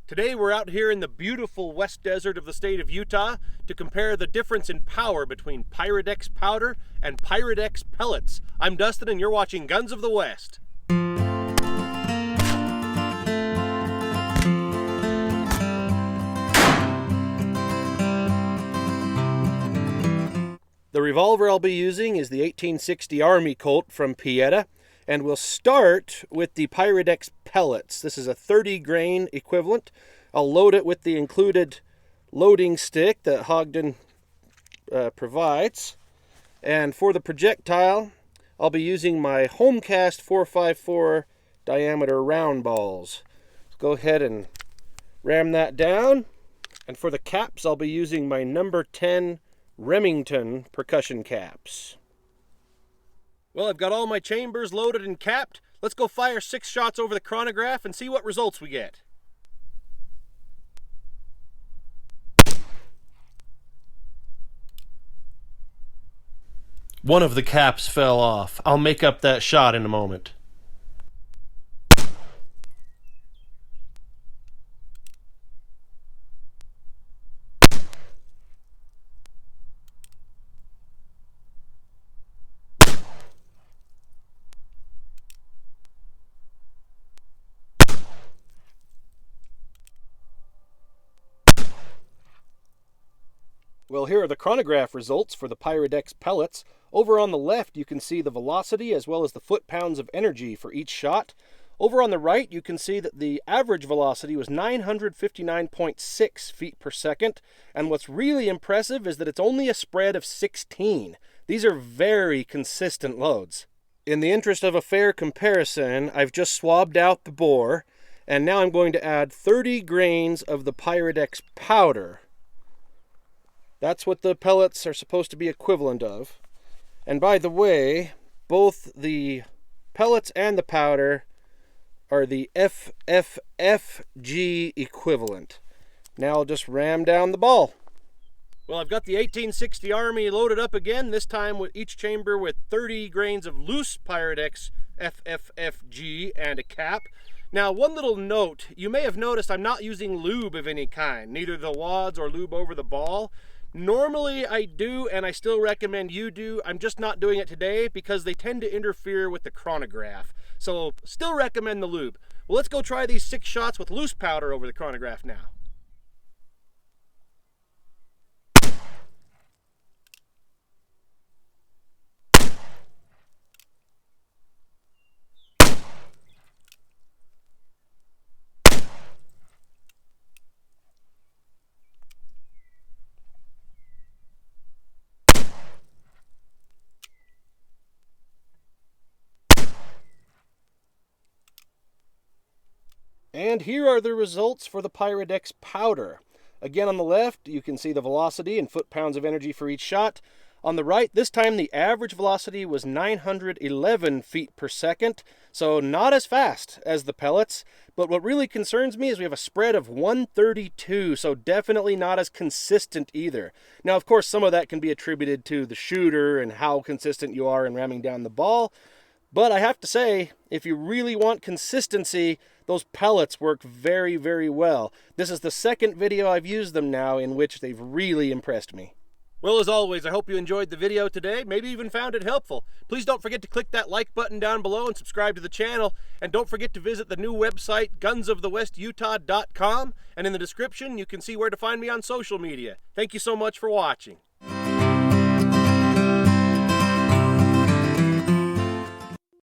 Today we're out here in the beautiful west desert of the state of Utah to compare the difference in power between Pyrodex powder and Pyrodex pellets. I'm Dustin and you're watching Guns of the West. The revolver I'll be using is the 1860 Army Colt from Pellets, and we'll start with the Pyrodex Pellets. This is a 30 grain equivalent. I'll load it with the included loading stick that Hogden provides. And for the projectile, I'll be using my Homecast 454 diameter round balls. Let's go ahead and ram that down. And for the caps, I'll be using my number 10 Remington percussion caps. Well, I've got all my chambers loaded and capped. Let's go fire 6 shots over the chronograph and see what results we get. One of the caps fell off. I'll make up that shot in a moment. Well, here are the chronograph results for the Pyrodex pellets. Over on the left, you can see the velocity as well as the foot-pounds of energy for each shot. Over on the right, you can see that the average velocity was 959.6 feet per second. And what's really impressive is that it's only a spread of 16. These are very consistent loads. In the interest of a fair comparison, I've just swabbed out the bore, and now I'm going to add 30 grains of the Pyrodex powder. That's what the pellets are supposed to be equivalent of. And by the way, both the pellets and the powder are the FFFG equivalent. Now I'll just ram down the ball. Well, I've got the 1860 Army loaded up again, this time with each chamber with 30 grains of loose Pyrodex FFFG and a cap. Now, one little note, you may have noticed I'm not using lube of any kind, neither the wads or lube over the ball. Normally I do, and I still recommend you do. I'm just not doing it today because they tend to interfere with the chronograph. So still recommend the lube. Well, let's go try these 6 shots with loose powder over the chronograph now. And here are the results for the Pyrodex powder. Again, on the left, you can see the velocity and foot-pounds of energy for each shot. On the right, this time the average velocity was 911 feet per second, so not as fast as the pellets. But what really concerns me is we have a spread of 132, so definitely not as consistent either. Now, of course, some of that can be attributed to the shooter and how consistent you are in ramming down the ball. But I have to say, if you really want consistency, those pellets work very, very well. This is the second video I've used them now in which they've really impressed me. Well, as always, I hope you enjoyed the video today, maybe even found it helpful. Please don't forget to click that like button down below and subscribe to the channel. And don't forget to visit the new website, gunsofthewestutah.com. And in the description, you can see where to find me on social media. Thank you so much for watching.